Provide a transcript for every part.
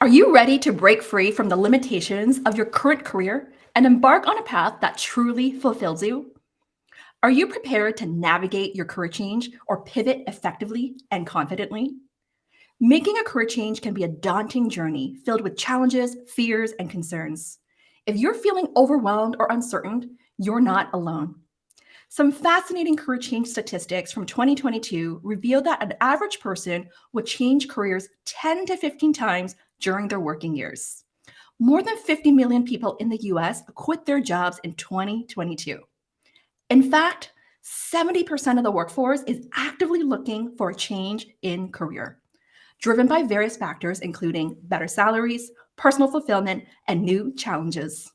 Are you ready to break free from the limitations of your current career and embark on a path that truly fulfills you? Are you prepared to navigate your career change or pivot effectively and confidently? Making a career change can be a daunting journey filled with challenges, fears, and concerns. If you're feeling overwhelmed or uncertain, you're not alone. Some fascinating career change statistics from 2022 reveal that an average person would change careers 10 to 15 times during their working years. More than 50 million people in the US quit their jobs in 2022. In fact, 70% of the workforce is actively looking for a change in career, driven by various factors, including better salaries, personal fulfillment, and new challenges.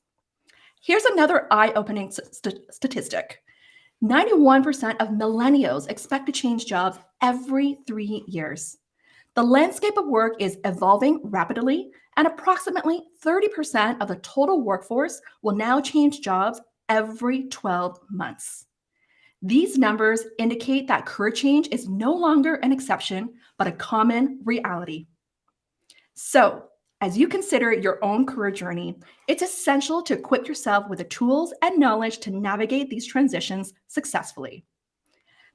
Here's another eye opening statistic: 91% of millennials expect to change jobs every 3 years. The landscape of work is evolving rapidly, and approximately 30% of the total workforce will now change jobs every 12 months. These numbers indicate that career change is no longer an exception, but a common reality. So, as you consider your own career journey, it's essential to equip yourself with the tools and knowledge to navigate these transitions successfully.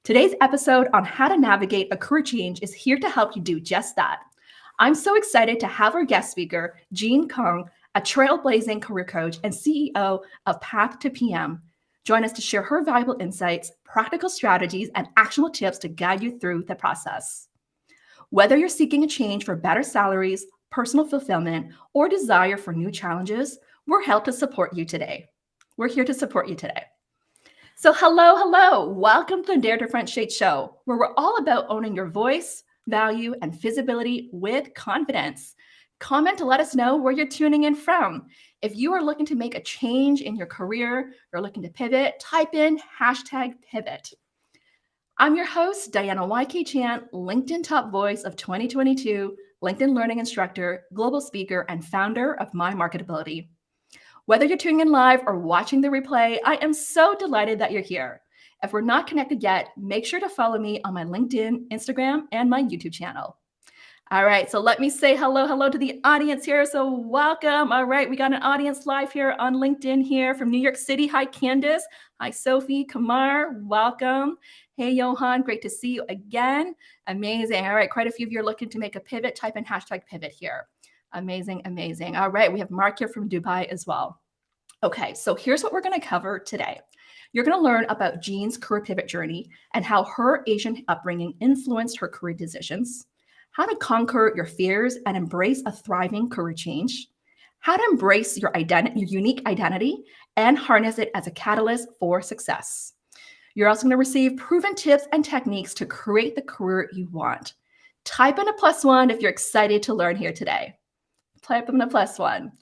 Today's episode on how to navigate a career change is here to help you do just that. I'm so excited to have our guest speaker, Jean Kang, a trailblazing career coach and CEO of Path to PM, join us to share her valuable insights, practical strategies, and actionable tips to guide you through the process. Whether you're seeking a change for better salaries, personal fulfillment, or desire for new challenges, we're here to support you today. We're here to support you today. So hello. Welcome to the Dare Differentiate Show, where we're all about owning your voice, value, and visibility with confidence. Comment to let us know where you're tuning in from. If you are looking to make a change in your career, you're looking to pivot, type in #pivot. I'm your host, Diana YK Chan, LinkedIn Top Voice of 2022, LinkedIn Learning Instructor, Global Speaker, and founder of My Marketability. Whether you're tuning in live or watching the replay, I am so delighted that you're here. If we're not connected yet, make sure to follow me on my LinkedIn, Instagram, and my YouTube channel. All right, so let me say hello to the audience here. So welcome. All right, we got an audience live here on LinkedIn here from New York City. Hi, Candace. Hi, Sophie, Kamar. Welcome. Hey, Johan. Great to see you again. Amazing. All right, quite a few of you are looking to make a pivot. Type in #pivot here. Amazing. All right, we have Mark here from Dubai as well. Okay, so here's what we're going to cover today. You're going to learn about Jean's career pivot journey and how her Asian upbringing influenced her career decisions, how to conquer your fears and embrace a thriving career change, how to embrace your unique identity, and harness it as a catalyst for success. You're also going to receive proven tips and techniques to create the career you want. Type in a +1 if you're excited to learn here today. Type in a +1.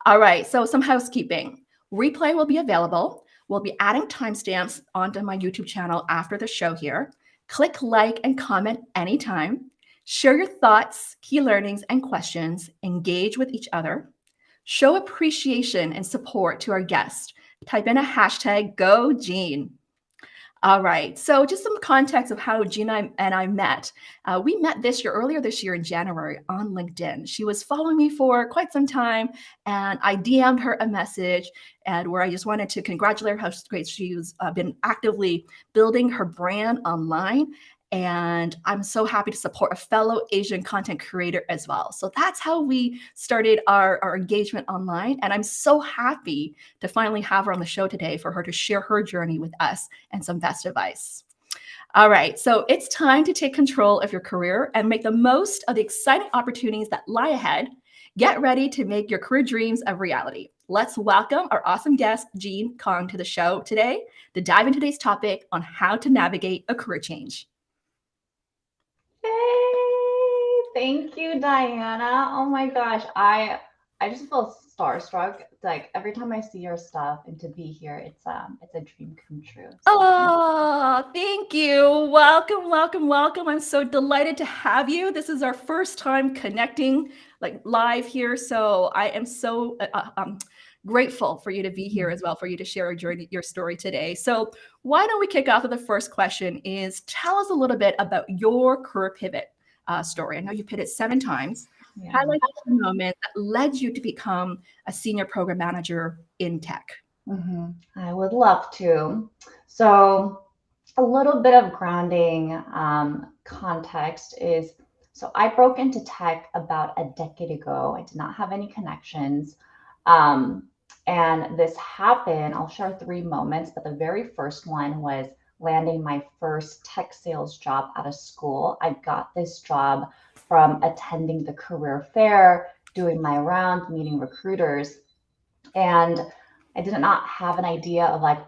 All right, so some housekeeping. Replay will be available. We'll be adding timestamps onto my YouTube channel after the show here. Click like and comment anytime. Share your thoughts, key learnings, and questions. Engage with each other. Show appreciation and support to our guest. Type in a #GoJean. All right, so just some context of how Gina and I met. We met earlier this year in January on LinkedIn. She was following me for quite some time, and I DM'd her a message and where I just wanted to congratulate her how great she's been actively building her brand online. And I'm so happy to support a fellow Asian content creator as well. So that's how we started our engagement online. And I'm so happy to finally have her on the show today for her to share her journey with us and some best advice. All right, so it's time to take control of your career and make the most of the exciting opportunities that lie ahead. Get ready to make your career dreams a reality. Let's welcome our awesome guest, Jean Kang, to the show today to dive into today's topic on how to navigate a career change. Hey, thank you, Diana. Oh my gosh, I just feel starstruck. Like every time I see your stuff and to be here, it's a dream come true. So Oh, thank you. Welcome. I'm so delighted to have you. This is our first time connecting like live here, so I am so grateful for you to be here as well, for you to share your story today. So why don't we kick off with the first question is tell us a little bit about your career pivot story. I know you pivoted 7 times. Yeah. Highlight the moment that led you to become a senior program manager in tech. I would love to. So, a little bit of grounding context is so I broke into tech about a decade ago. I did not have any connections. Um, and this happened, I'll share three moments, but the very first one was landing my first tech sales job out of school. I got this job from attending the career fair, doing my rounds, meeting recruiters, and I did not have an idea of like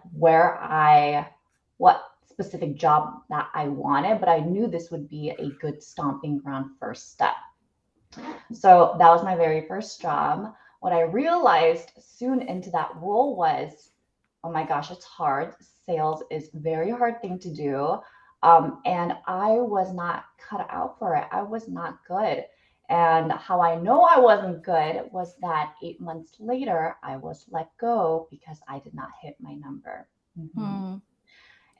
what specific job that I wanted, but I knew this would be a good stomping ground first step. So that was my very first job. What I realized soon into that role was, oh my gosh, it's hard. Sales is a very hard thing to do. And I was not cut out for it. I was not good. And how I know I wasn't good was that 8 months later, I was let go because I did not hit my number. Mhm. Hmm.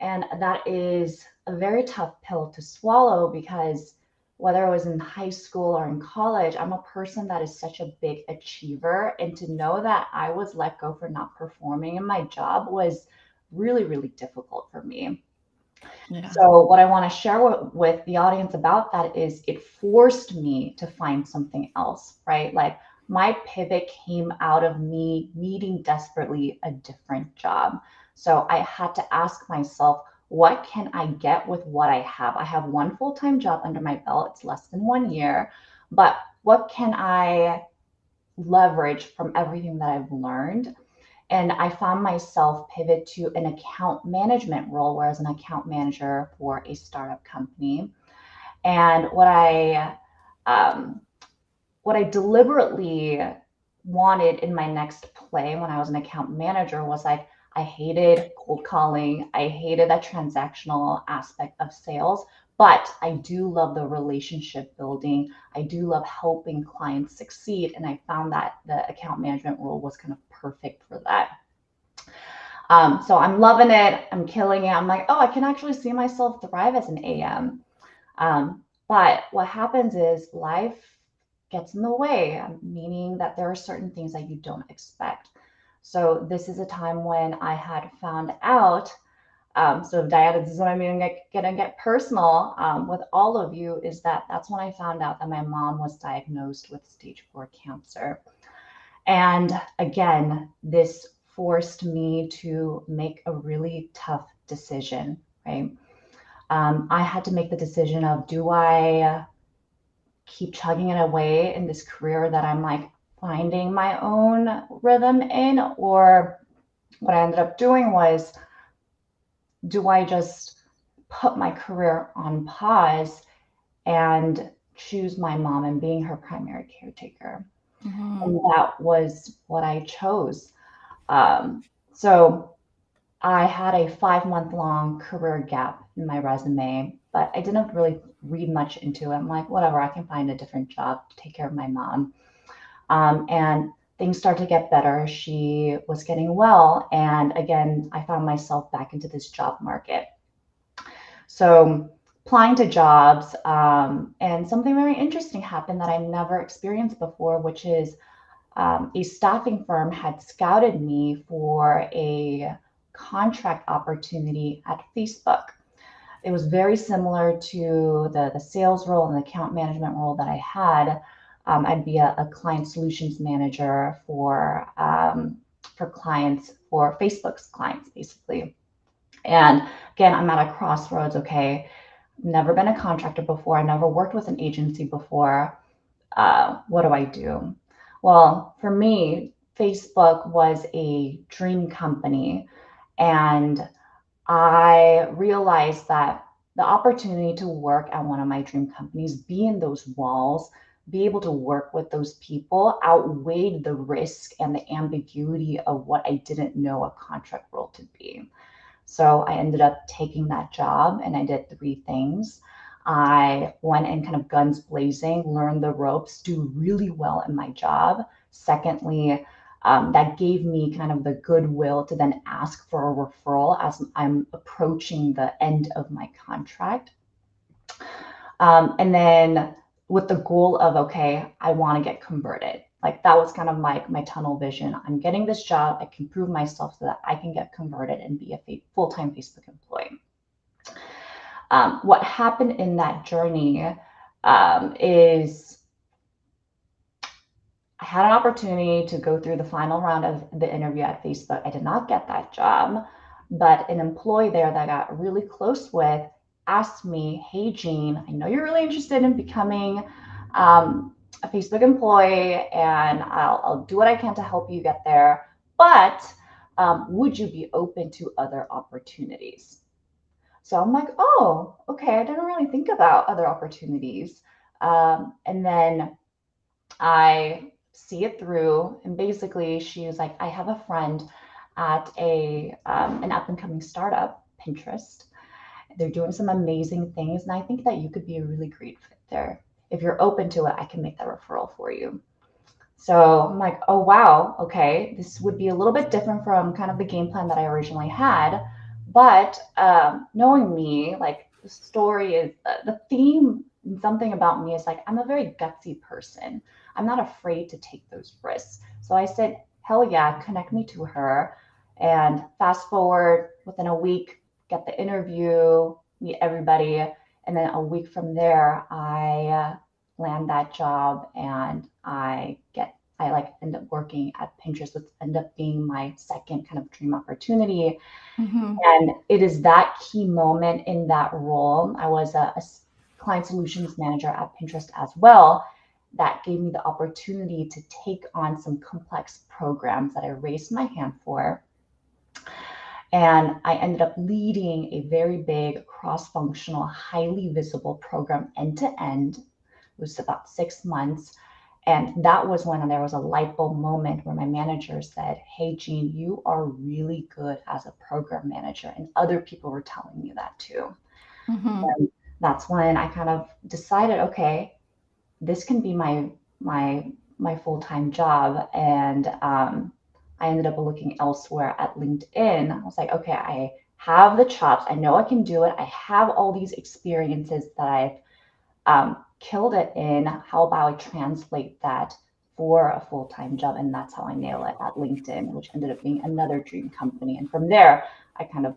And that is a very tough pill to swallow because whether I was in high school or in college, I'm a person that is such a big achiever. And to know that I was let go for not performing in my job was really, really difficult for me. Yeah. So, what I want to share with the audience about that is it forced me to find something else, right? Like my pivot came out of me needing desperately a different job. So, I had to ask myself, what can I get with what I have? I have one full time job under my belt, it's less than 1 year, but what can I leverage from everything that I've learned? And I found myself pivot to an account management role, where I was an account manager for a startup company. And um, what I deliberately wanted in my next play when I was an account manager was like, I hated cold calling. I hated that transactional aspect of sales, but I do love the relationship building. I do love helping clients succeed. And I found that the account management role was kind of perfect for that. So I'm loving it. I'm killing it. I'm like, oh, I can actually see myself thrive as an AM. But what happens is life gets in the way, meaning that there are certain things that you don't expect. So this is a time when I had found out. So Diana, this is what I'm gonna get personal with all of you. Is that that's when I found out that my mom was diagnosed with stage 4 cancer. And again, this forced me to make a really tough decision, right? I had to make the decision of, do I keep chugging it away in this career that I'm like finding my own rhythm in? Or what I ended up doing was, do I just put my career on pause and choose my mom and being her primary caretaker? Hmm. And that was what I chose. So I had a 5 month long career gap in my resume, but I didn't really read much into it. I'm like, whatever, I can find a different job to take care of my mom. And things started to get better. She was getting well. And again, I found myself back into this job market. So applying to jobs, and something very interesting happened that I never experienced before, which is a staffing firm had scouted me for a contract opportunity at Facebook. It was very similar to the sales role and the account management role that I had. I'd be a client solutions manager for clients, for Facebook's clients, basically. And again, I'm at a crossroads. Okay, never been a contractor before. I never worked with an agency before. What do I do? Well, for me, Facebook was a dream company. And I realized that the opportunity to work at one of my dream companies, be in those walls, be able to work with those people outweighed the risk and the ambiguity of what I didn't know a contract role to be. So I ended up taking that job and I did three things. I went in kind of guns blazing, learned the ropes, do really well in my job. Secondly, that gave me kind of the goodwill to then ask for a referral as I'm approaching the end of my contract. And then with the goal of, okay, I want to get converted. Like that was kind of my tunnel vision. I'm getting this job. I can prove myself so that I can get converted and be a full-time Facebook employee. What happened in that journey is I had an opportunity to go through the final round of the interview at Facebook. I did not get that job, but an employee there that I got really close with asked me, "Hey, Jean, I know you're really interested in becoming a Facebook employee, and I'll do what I can to help you get there. But would you be open to other opportunities?" So I'm like, "Oh, okay. I didn't really think about other opportunities." And then I see it through, and basically she was like, "I have a friend at an up and coming startup, Pinterest. They're doing some amazing things, and I think that you could be a really great fit there. If you're open to it, I can make that referral for you." So I'm like, "Oh wow, okay, this would be a little bit different from kind of the game plan that I originally had." But knowing me, like the story is the theme, something about me is like I'm a very gutsy person. I'm not afraid to take those risks. So I said, "Hell yeah, connect me to her." And fast forward within a week, get the interview, meet everybody, and then a week from there, I land that job, and I like end up working at Pinterest, which end up being my second kind of dream opportunity. Mhm. And it is that key moment in that role. I was a client solutions manager at Pinterest as well. That gave me the opportunity to take on some complex programs that I raised my hand for. And I ended up leading a very big cross-functional, highly visible program end to end. It was about 6 months. And that was when there was a light bulb moment where my manager said, "Hey, Jean, you are really good as a program manager." And other people were telling me that too. Mhm. And that's when I kind of decided, okay, this can be my full-time job. And I ended up looking elsewhere at LinkedIn. I was like, okay, I have the chops. I know I can do it. I have all these experiences that I've killed it in. How about I translate that for a full-time job? And that's how I nail it at LinkedIn, which ended up being another dream company. And from there, I kind of,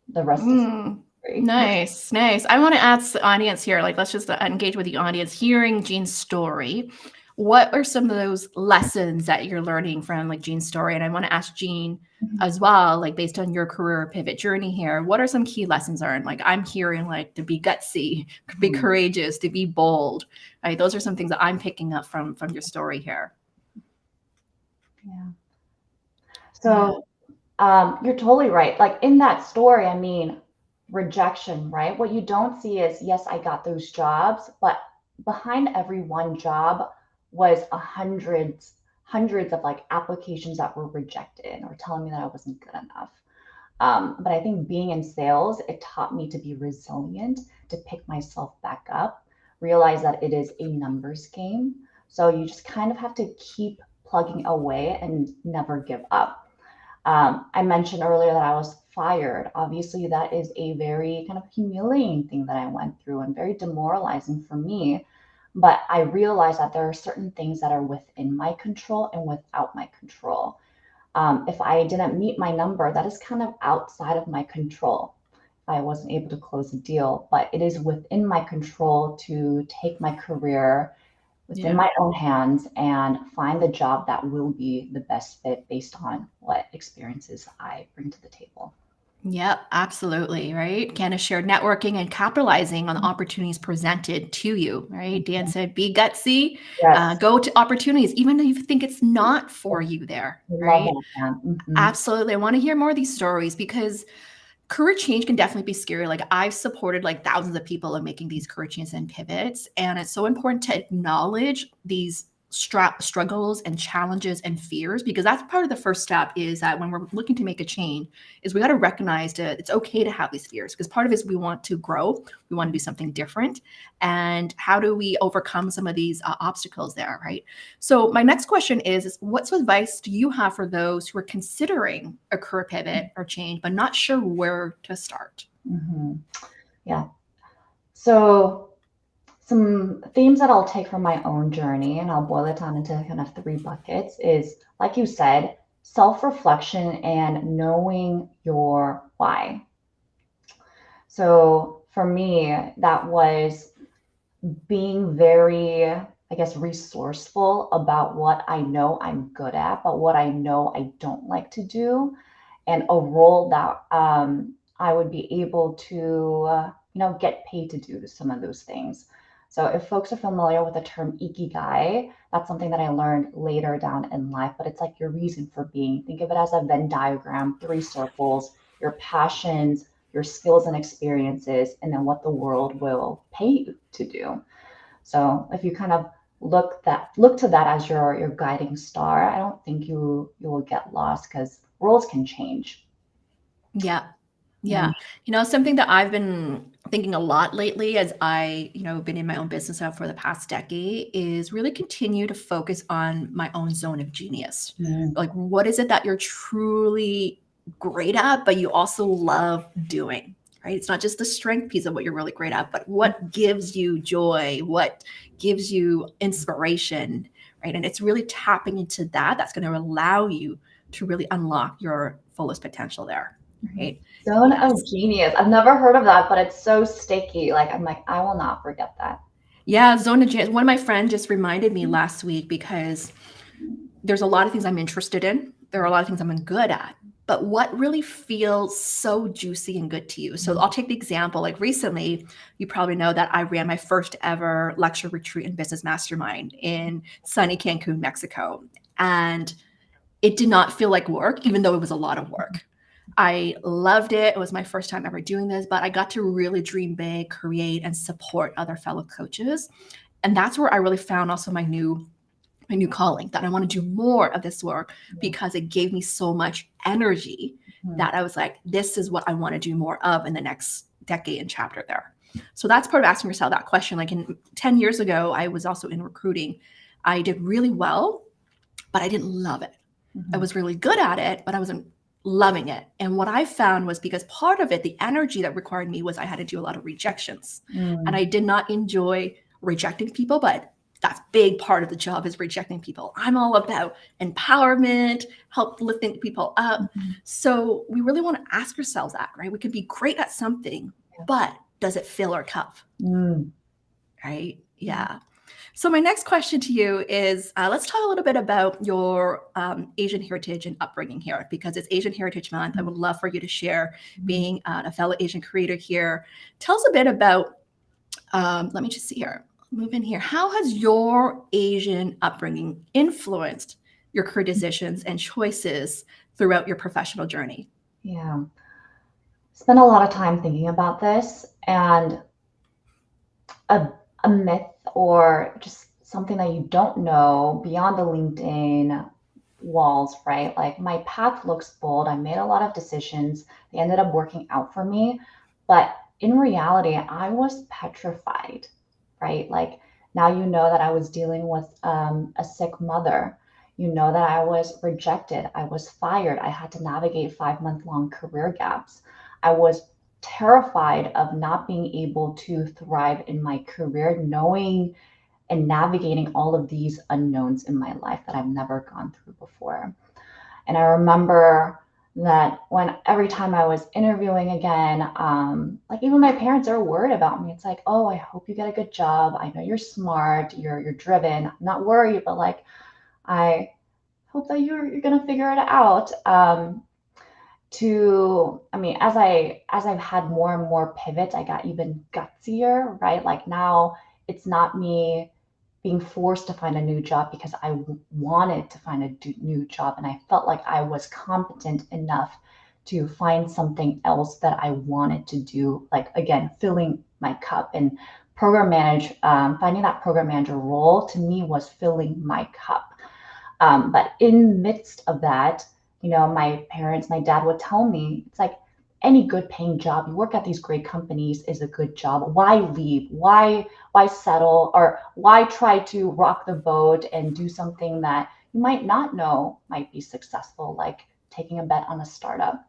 the rest is Mm. history. Nice, nice. I want to ask the audience here, like, let's just engage with the audience. Hearing Jean's story, what are some of those lessons that you're learning from like Jean's story? And I want to ask Jean as well, like based on your career pivot journey here, what are some key lessons learned? Like I'm hearing like to be gutsy, to be Mhm. courageous, to be bold. Right? Those are some things that I'm picking up from your story here. Yeah. Yeah. So you're totally right. Like in that story, I mean, rejection, right? What you don't see is, yes, I got those jobs, but behind every one job was hundreds of like applications that were rejected or telling me that I wasn't good enough. But I think being in sales, it taught me to be resilient, to pick myself back up, realize that it is a numbers game. So you just kind of have to keep plugging away and never give up. I mentioned earlier that I was fired. Obviously, that is a very kind of humiliating thing that I went through and very demoralizing for me. But I realized that there are certain things that are within my control and without my control. If I didn't meet my number, that is kind of outside of my control. I wasn't able to close a deal, but it is within my control to take my career within Yeah. my own hands and find the job that will be the best fit based on what experiences I bring to the table. Yep, absolutely, right? Kind of shared networking and capitalizing on the opportunities presented to you, right? Dan said, be gutsy, Yes, go to opportunities, even though you think it's not for you there, I love right? that, man. Absolutely. I want to hear more of these stories because career change can definitely be scary. Like I've supported like thousands of people in making these career changes and pivots. And it's so important to acknowledge these struggles and challenges and fears because that's part of the first step is that when we're looking to make a change is we got to recognize that it's okay to have these fears because part of it is we want to grow, we want to do something different, and how do we overcome some of these obstacles there, right? So my next question is what advice do you have for those who are considering a career pivot or change but not sure where to start? Hmm. Yeah. So Some themes that I'll take from my own journey, and I'll boil it down into kind of three buckets, is like you said, self reflection and knowing your why. So for me, that was being very, I guess, resourceful about what I know I'm good at, but what I know I don't like to do, and a role that I would be able to, get paid to do some of those things. So if folks are familiar with the term ikigai, that's something that I learned later down in life, but it's like your reason for being. Think of it as a Venn diagram, three circles, your passions, your skills and experiences, and then what the world will pay you to do. So if you kind of look to that as your guiding star, I don't think you will get lost because roles can change. Yeah. Mm, Yeah. Something that I've been thinking a lot lately as I, been in my own business now for the past decade is really continue to focus on my own zone of genius. mm, Like, what is it that you're truly great at, but you also love doing, right? It's not just the strength piece of what you're really great at, but what gives you joy, what gives you inspiration, right? And it's really tapping into that that's going to allow you to really unlock your fullest potential there, mhm. right? Zone of Yes. genius. I've never heard of that, but it's so sticky. Like I'm like, I will not forget that. Yeah, zone of genius. One of my friends just reminded me last week because there's a lot of things I'm interested in. There are a lot of things I'm good at. But what really feels so juicy and good to you? So I'll take the example. Like recently, you probably know that I ran my first ever lecture retreat and business mastermind in sunny Cancun, Mexico. And it did not feel like work, even though it was a lot of work. I loved it. It was my first time ever doing this, but I got to really dream big, create, and support other fellow coaches. And that's where I really found also my new calling, that I want to do more of this work because it gave me so much energy Mhm. that I was like, this is what I want to do more of in the next decade and chapter there. So that's part of asking yourself that question. Like 10 years ago, I was also in recruiting. I did really well, but I didn't love it. I Mhm. was really good at it, but I wasn't loving it. And what I found was because part of it, the energy that required me was I had to do a lot of rejections. And Mm, I did not enjoy rejecting people, but that's big part of the job is rejecting people. I'm all about empowerment, help lifting people up. mhm. So we really want to ask ourselves that, right? We can be great at something, Yeah. but does it fill our cup? Mm, Right? Yeah. So my next question to you is, let's talk a little bit about your Asian heritage and upbringing here, because it's Asian Heritage Month. I would love for you to share, mhm. being a fellow Asian creator here. Tell us a bit about, let me just see here, move in here. How has your Asian upbringing influenced your career decisions and choices throughout your professional journey? Yeah. Spent a lot of time thinking about this, and a, a myth or just something that you don't know beyond the LinkedIn walls, right? Like my path looks bold. I made a lot of decisions. They ended up working out for me. But in reality, I was petrified, right? Like now you know that I was dealing with a sick mother. You know that I was rejected. I was fired. I had to navigate 5 month long career gaps. I was terrified of not being able to thrive in my career, knowing and navigating all of these unknowns in my life that I've never gone through before. And I remember that when every time I was interviewing again, like even my parents are worried about me. It's like, oh, I hope you get a good job. I know you're smart, you're driven. I'm not worried, but like I hope that you're gonna figure it out. I mean, as I've had more and more pivots, I got even gutsier, right? Like now it's not me being forced to find a new job because I wanted to find a new job and I felt like I was competent enough to find something else that I wanted to do, like again filling my cup. And finding that program manager role to me was filling my cup. But in midst of that, my parents, my dad would tell me, it's like any good paying job, you work at these great companies is a good job. Why leave? Why settle? Or why try to rock the boat and do something that you might not know might be successful, like taking a bet on a startup?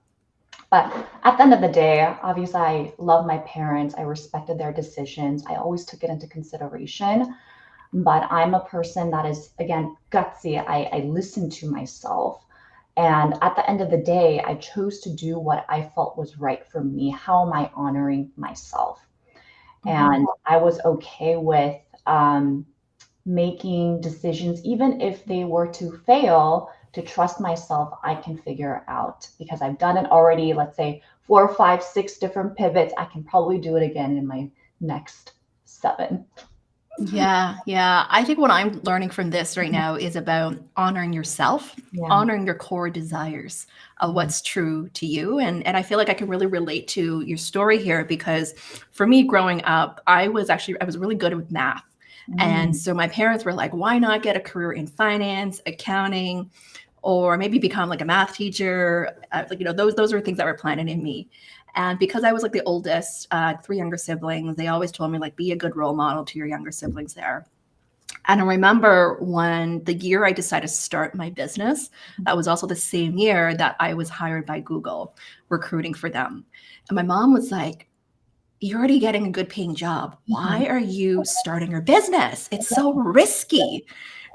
But at the end of the day, obviously, I love my parents. I respected their decisions. I always took it into consideration. But I'm a person that is, again, gutsy. I listen to myself. And at the end of the day, I chose to do what I felt was right for me. How am I honoring myself? Mhm. And I was okay with making decisions, even if they were to fail, to trust myself, I can figure it out because I've done it already. Let's say 4, 5, 6 different pivots. I can probably do it again in my next 7. Yeah, yeah. I think what I'm learning from this right now is about honoring yourself, Yeah. honoring your core desires of what's true to you. And I feel like I can really relate to your story here because for me growing up, I was really good with math. And Mm, so my parents were like, why not get a career in finance, accounting, or maybe become like a math teacher? Like, those were things that were planted in me. And because I was like the oldest, 3 younger siblings, they always told me like be a good role model to your younger siblings there. And I remember when the year I decided to start my business, that was also the same year that I was hired by Google recruiting for them. And my mom was like, you're already getting a good paying job. Why mhm. are you starting your business? It's so risky.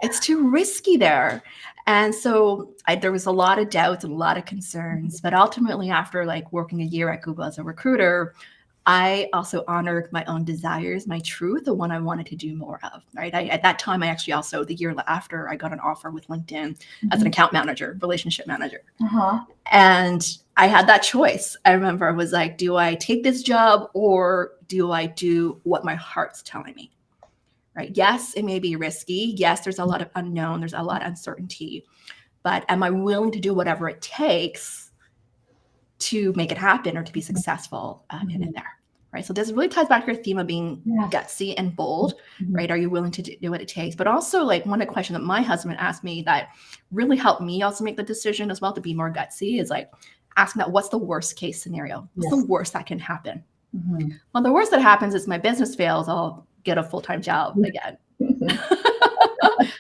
It's too risky there. And so there was a lot of doubts and a lot of concerns. But ultimately, after like working a year at Google as a recruiter, I also honored my own desires, my truth, the one I wanted to do more of, right? At that time, I actually also, the year after, I got an offer with LinkedIn as an Mhm. account manager, relationship manager. Uh-huh. And I had that choice. I remember I was like, do I take this job or do I do what my heart's telling me? Right? Yes, it may be risky. Yes, there's a lot of unknown, there's a lot of uncertainty. But am I willing to do whatever it takes to make it happen or to be successful in it Mhm. there? Right. So this really ties back to your theme of being Yes. gutsy and bold, Mhm. right? Are you willing to do what it takes? But also, like one question that my husband asked me that really helped me also make the decision as well to be more gutsy is like asking that what's the worst case scenario? What's the Yes. worst that can happen? Mhm. Well, the worst that happens is my business fails. I'll get a full-time job again. Mhm.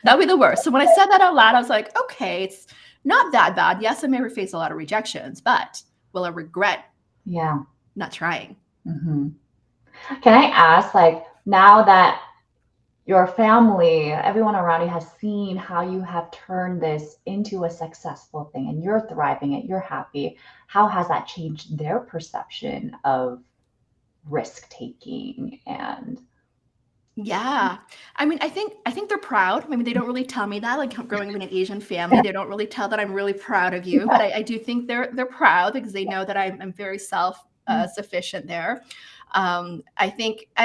That would be the worst. So when I said that out loud, I was like, okay, it's not that bad. Yes, I may face a lot of rejections, but will I regret Yeah. not trying? Mhm. Can I ask, like, now that your family, everyone around you has seen how you have turned this into a successful thing and you're thriving it, you're happy, how has that changed their perception of risk taking and Yeah. I mean, I think they're proud. I mean, they don't really tell me that. Like growing up in an Asian family, they don't really tell that I'm really proud of you. But I do think they're proud because they know that I'm very self sufficient there. I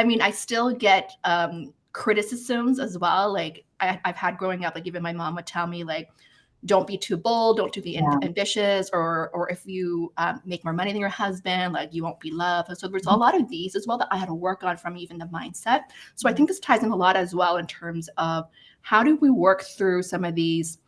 mean, I still get criticisms as well. Like I've had growing up, like even my mom would tell me like, don't be too bold, don't be yeah. ambitious, or if you make more money than your husband, like you won't be loved. So there's a lot of these as well that I had to work on from even the mindset. So I think this ties in a lot as well in terms of how do we work through some of these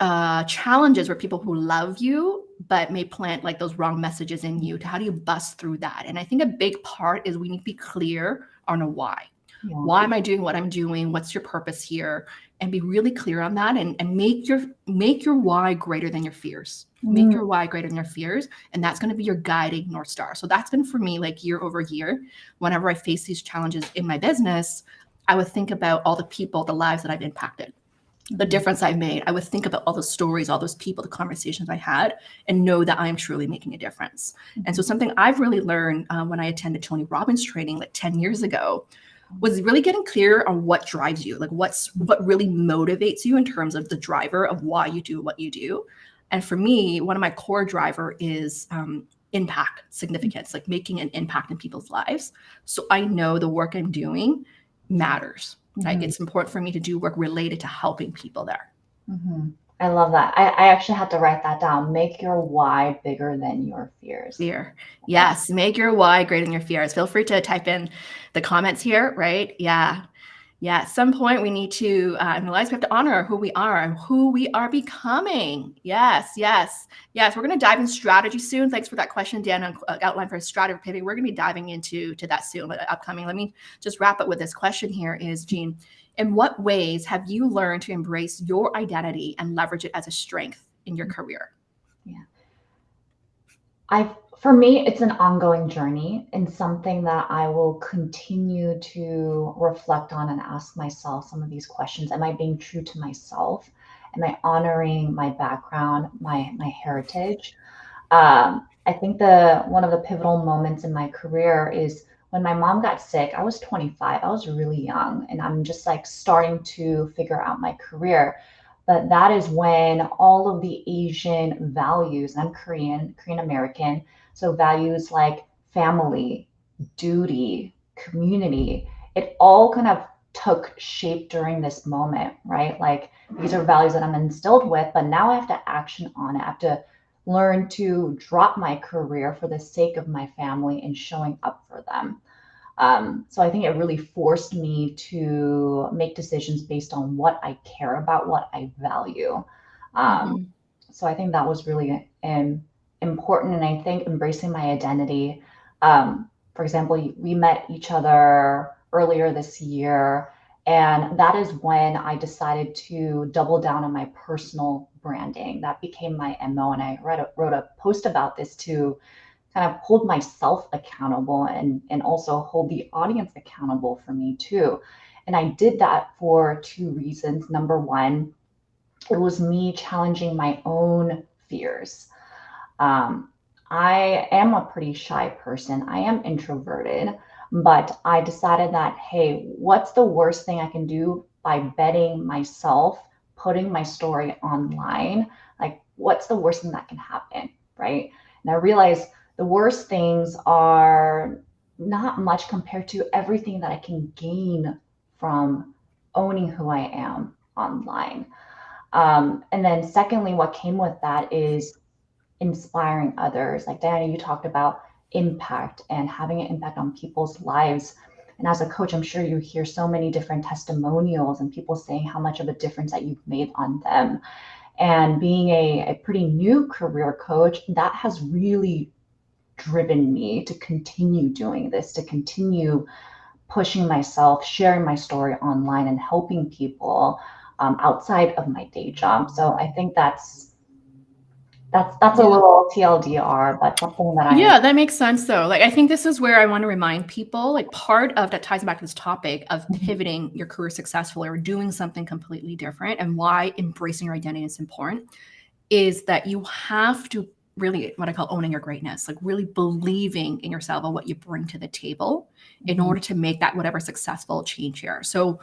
challenges where people who love you but may plant like those wrong messages in you to how do you bust through that. And I think a big part is we need to be clear on a why. Yeah. Why am I doing what I'm doing? What's your purpose here? And be really clear on that and make your why greater than your fears. Make Mm, your why greater than your fears. And that's going to be your guiding North Star. So that's been for me like year over year. Whenever I face these challenges in my business, I would think about all the people, the lives that I've impacted, the mhm, difference I've made. I would think about all those stories, all those people, the conversations I had, and know that I am truly making a difference. And so, mhm. something I've really learned when I attended Tony Robbins training like 10 years ago was really getting clear on what drives you, like what really motivates you in terms of the driver of why you do what you do. And for me, one of my core driver is impact, significance, like making an impact in people's lives. So I know the work I'm doing matters. Right? Mhm. It's important for me to do work related to helping people there. Mhm. I love that. I actually had to write that down. Make your why bigger than your fears. Fear. Yeah. Yes, make your why greater than your fears. Feel free to type in the comments here, right? Yeah. Yeah, at some point we need to realize we have to honor who we are and who we are becoming. Yes, yes, yes. We're going to dive in strategy soon. Thanks for that question, Dan, on outline for strategy pivot. We're going to be diving into that soon, upcoming. Let me just wrap up with this question here is, Jean, in what ways have you learned to embrace your identity and leverage it as a strength in your career? Yeah. For me, it's an ongoing journey and something that I will continue to reflect on and ask myself some of these questions. Am I being true to myself? Am I honoring my background, my heritage? I think the one of the pivotal moments in my career is when my mom got sick. I was 25. I was really young, and I'm just like starting to figure out my career. But that is when all of the Asian values, I'm Korean American, so values like family, duty, community, it all kind of took shape during this moment, right? Like these are values that I'm instilled with, but now I have to action on it. I have to learn to drop my career for the sake of my family and showing up for them. So I think it really forced me to make decisions based on what I care about, what I value. Um, Mhm. so I think that was really important. And I think embracing my identity. For example, we met each other earlier this year, and that is when I decided to double down on my personal branding. That became my MO, and I wrote a post about this to kind of hold myself accountable and also hold the audience accountable for me too. And I did that for two reasons. Number one, it was me challenging my own fears. Um, I am a pretty shy person. I am introverted, but I decided that, hey, what's the worst thing I can do by betting myself, putting my story online? Like, what's the worst thing that can happen? Right. And I realized the worst things are not much compared to everything that I can gain from owning who I am online. And then, secondly, what came with that is inspiring others. Like Diana, you talked about impact and having an impact on people's lives. And as a coach, I'm sure you hear so many different testimonials and people saying how much of a difference that you've made on them. And being a pretty new career coach, that has really driven me to continue doing this, to continue pushing myself, sharing my story online, and helping people outside of my day job. So I think that's a Yeah. little TLDR, but something that I Yeah, that makes sense though. Like I think this is where I want to remind people, like part of that ties back to this topic of Mhm, pivoting your career successfully or doing something completely different and why embracing your identity is important is that you have to really what I call owning your greatness, like really believing in yourself and what you bring to the table in mhm, order to make that whatever successful change here. So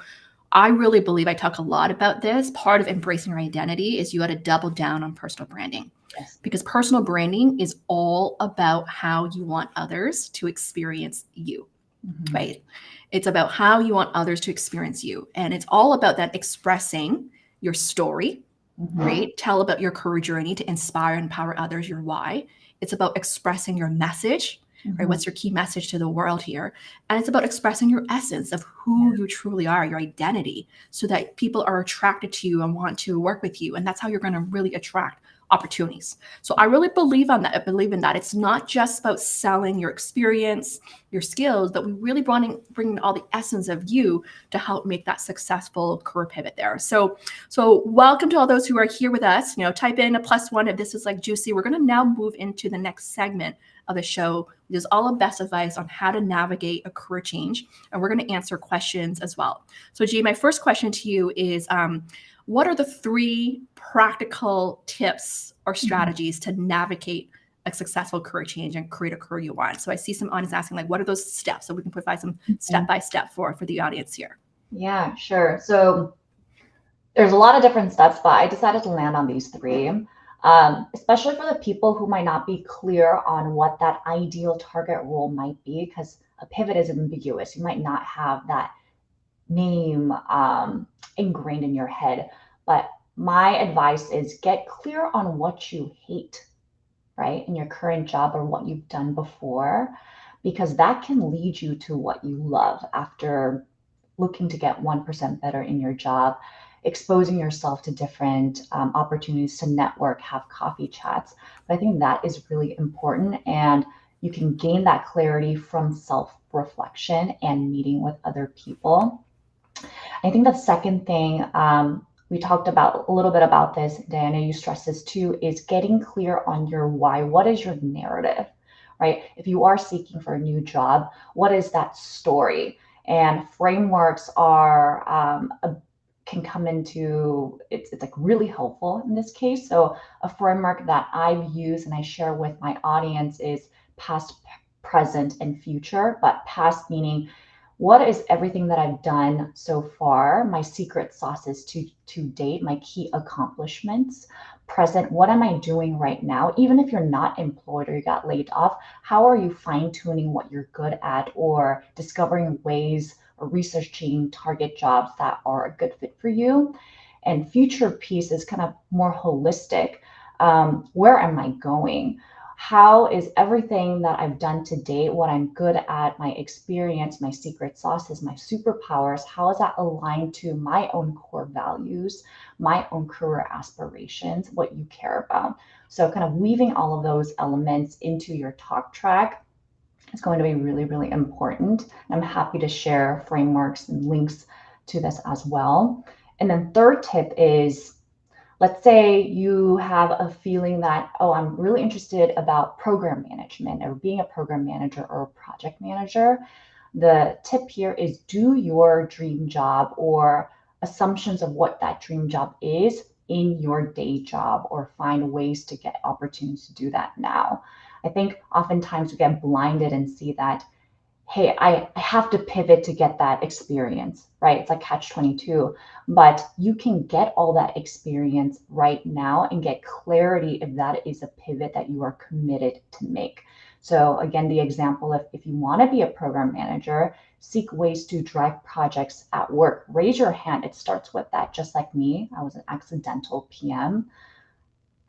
I really believe I talk a lot about this. Part of embracing your identity is you got to double down on personal branding yes. because personal branding is all about how you want others to experience you, Mhm, right? It's about how you want others to experience you. And it's all about that expressing your story, mhm, right? Tell about your career journey to inspire and empower others, your why. It's about expressing your message, right? mhm. What's your key message to the world here? And it's about expressing your essence of Yeah. who you truly are, your identity, so that people are attracted to you and want to work with you. And that's how you're going to really attract opportunities. So I really believe on that. I believe in that. It's not just about selling your experience, your skills, but we really bring all the essence of you to help make that successful career pivot there. So welcome to all those who are here with us. You know, type in a +1 if this is like juicy. We're going to now move into the next segment of the show, which is all of best advice on how to navigate a career change. And we're going to answer questions as well. So G, my first question to you is, what are the 3 practical tips or Mhm. strategies to navigate a successful career change and create a career you want? So I see some audience asking, like, what are those steps? So we can provide some step Mhm. by step for the audience here. Yeah, sure. So there's a lot of different steps, but I decided to land on these three, especially for the people who might not be clear on what that ideal target role might be, because a pivot is ambiguous. You might not have that name ingrained in your head. But my advice is get clear on what you hate, right, in your current job or what you've done before, because that can lead you to what you love after looking to get 1% better in your job, exposing yourself to different opportunities to network, have coffee chats. But I think that is really important. And you can gain that clarity from self reflection and meeting with other people. I think the second thing, we talked about a little bit about this, Diana, you stress this too, is getting clear on your why. What is your narrative, right? If you are seeking for a new job, what is that story? And frameworks are can come into it's like really helpful in this case. So a framework that I've used and I share with my audience is past, present, and future. But past meaning what is everything that I've done so far, my secret sauces to date, my key accomplishments. Present, what am I doing right now? Even if you're not employed or you got laid off, how are you fine-tuning what you're good at or discovering ways or researching target jobs that are a good fit for you? And future piece is kind of more holistic. Where am I going? How is everything that I've done to date, what I'm good at, my experience, my secret sauces, my superpowers, how is that aligned to my own core values, my own career aspirations, what you care about? So kind of weaving all of those elements into your talk track is going to be really, really important. I'm happy to share frameworks and links to this as well. And then third tip is, let's say you have a feeling that, oh, I'm really interested about program management or being a program manager or a project manager. The tip here is do your dream job or assumptions of what that dream job is in your day job or find ways to get opportunities to do that now. I think oftentimes we get blinded and see that, hey, I have to pivot to get that experience, right? It's like catch 22, but you can get all that experience right now and get clarity if that is a pivot that you are committed to make. So again, the example of if you want to be a program manager, seek ways to drive projects at work. Raise your hand. It starts with that. Just like me, I was an accidental PM.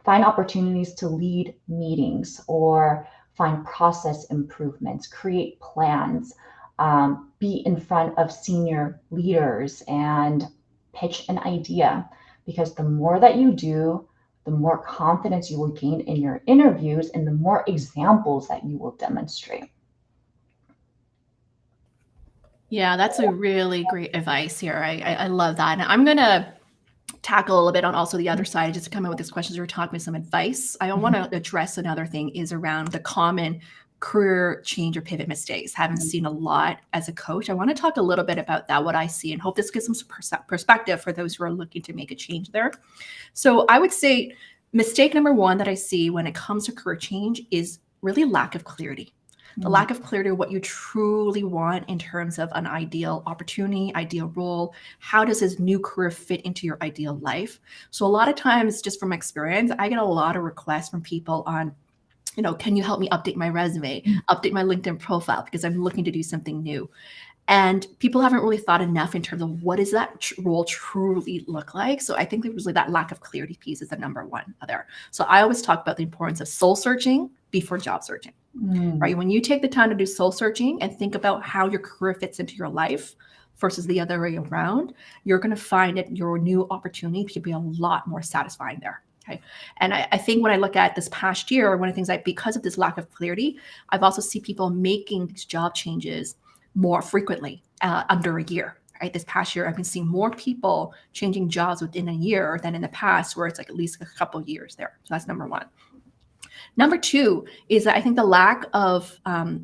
Find opportunities to lead meetings or find process improvements, create plans, be in front of senior leaders and pitch an idea. Because the more that you do, the more confidence you will gain in your interviews and the more examples that you will demonstrate. Yeah, that's a really great advice here. I love that. And I'm going to tackle a little bit on also the other side, just to come up with these questions. We're talking with some advice. I want to address another thing is around the common career change or pivot mistakes. Haven't seen a lot as a coach. I want to talk a little bit about that, what I see, and hope this gives some perspective for those who are looking to make a change there. So I would say mistake number one that I see when it comes to career change is really lack of clarity. The lack of clarity of what you truly want in terms of an ideal opportunity, ideal role. How does this new career fit into your ideal life? So a lot of times, just from experience, I get a lot of requests from people on, can you help me update my resume, update my LinkedIn profile because I'm looking to do something new. And people haven't really thought enough in terms of what does that role truly look like. So I think there was that lack of clarity piece is the number one there. So I always talk about the importance of soul searching before job searching. Right? When you take the time to do soul searching and think about how your career fits into your life versus the other way around, you're going to find that your new opportunity to be a lot more satisfying there. Okay. And I think when I look at this past year, one of the things because of this lack of clarity, I've also seen people making these job changes more frequently under a year. Right. This past year, I've been seeing more people changing jobs within a year than in the past, where it's like at least a couple of years there. So that's number one. Number two is that I think the lack of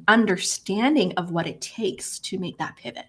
understanding of what it takes to make that pivot,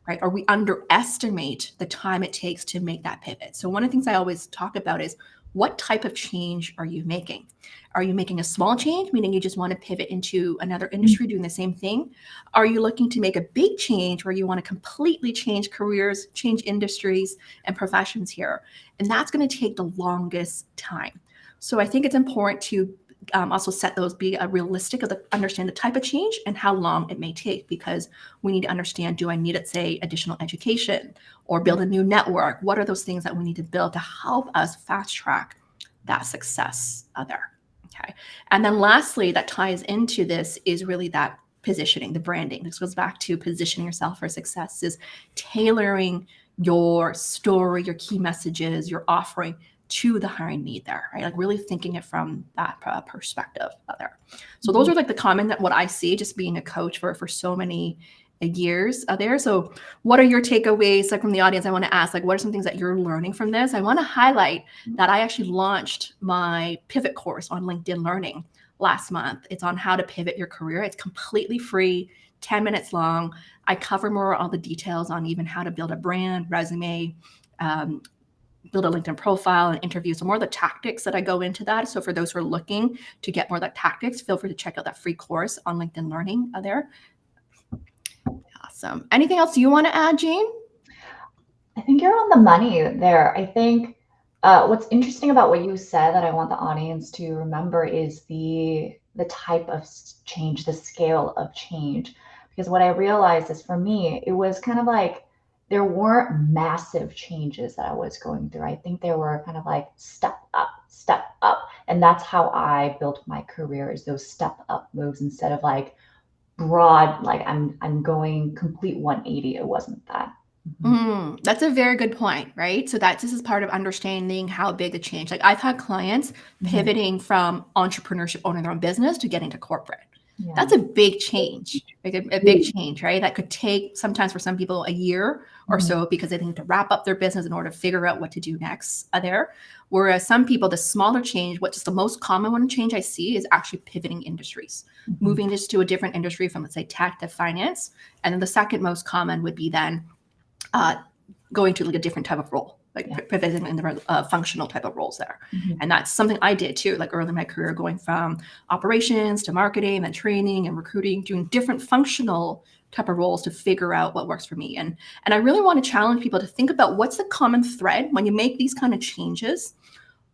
right? Or we underestimate the time it takes to make that pivot. So one of the things I always talk about is what type of change are you making? Are you making a small change, meaning you just want to pivot into another industry doing the same thing? Are you looking to make a big change where you want to completely change careers, change industries and professions here? And that's going to take the longest time. So I think it's important to also set those, be realistic of understand the type of change and how long it may take, because we need to understand, do I need, let's say, additional education or build a new network? What are those things that we need to build to help us fast track that success there? Okay. And then lastly, that ties into this is really that positioning, the branding. This goes back to positioning yourself for success, is tailoring your story, your key messages, your offering to the hiring need there, right? Like really thinking it from that perspective there. So those are like the common that what I see just being a coach for so many years there. So what are your takeaways, like from the audience? I want to ask, like, what are some things that you're learning from this? I want to highlight that I actually launched my pivot course on LinkedIn Learning last month. It's on how to pivot your career. It's completely free, 10 minutes long. I cover more on the details on even how to build a brand, resume, build a LinkedIn profile and interviews. So more of the tactics that I go into that. So for those who are looking to get more of that tactics, feel free to check out that free course on LinkedIn Learning there. Awesome. Anything else you want to add, Jean? I think you're on the money there. I think what's interesting about what you said that I want the audience to remember is the type of change, the scale of change. Because what I realized is for me, it was kind of like there weren't massive changes that I was going through. I think there were kind of like step up, step up. And that's how I built my career, is those step up moves instead of like broad, like I'm going complete 180. It wasn't that. That's a very good point, right? So this is part of understanding how big the change. Like I've had clients pivoting from entrepreneurship, owning their own business, to getting to corporate. Yeah. That's a big change, like a big change, right? That could take sometimes for some people a year or so because they need to wrap up their business in order to figure out what to do next there. Whereas some people, the smaller change, what's the most common one change I see is actually pivoting industries, moving just to a different industry from, let's say, tech to finance. And then the second most common would be then going to like a different type of role, like pivoting in the functional type of roles there. And that's something I did too, like early in my career, going from operations to marketing and training and recruiting, doing different functional type of roles to figure out what works for me. And I really want to challenge people to think about what's the common thread when you make these kind of changes.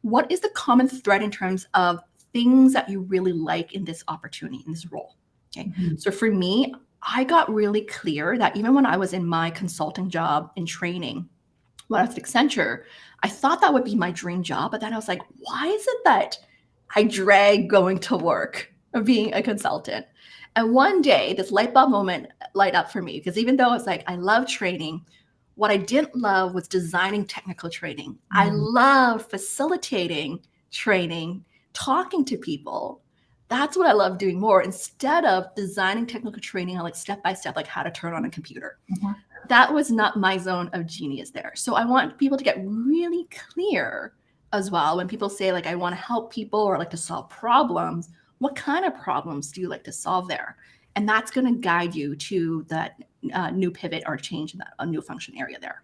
What is the common thread in terms of things that you really like in this opportunity, in this role? Okay. So for me, I got really clear that even when I was in my consulting job in training, when I was at Accenture, I thought that would be my dream job. But then I was like, why is it that I drag going to work or being a consultant? And one day, this light bulb moment light up for me, because even though it's like I love training, what I didn't love was designing technical training. I love facilitating training, talking to people. That's what I love doing more, instead of designing technical training on like step by step, like how to turn on a computer. That was not my zone of genius there. So I want people to get really clear as well when people say like, I want to help people or like to solve problems. What kind of problems do you like to solve there? And that's going to guide you to that new pivot or change in that a new function area there.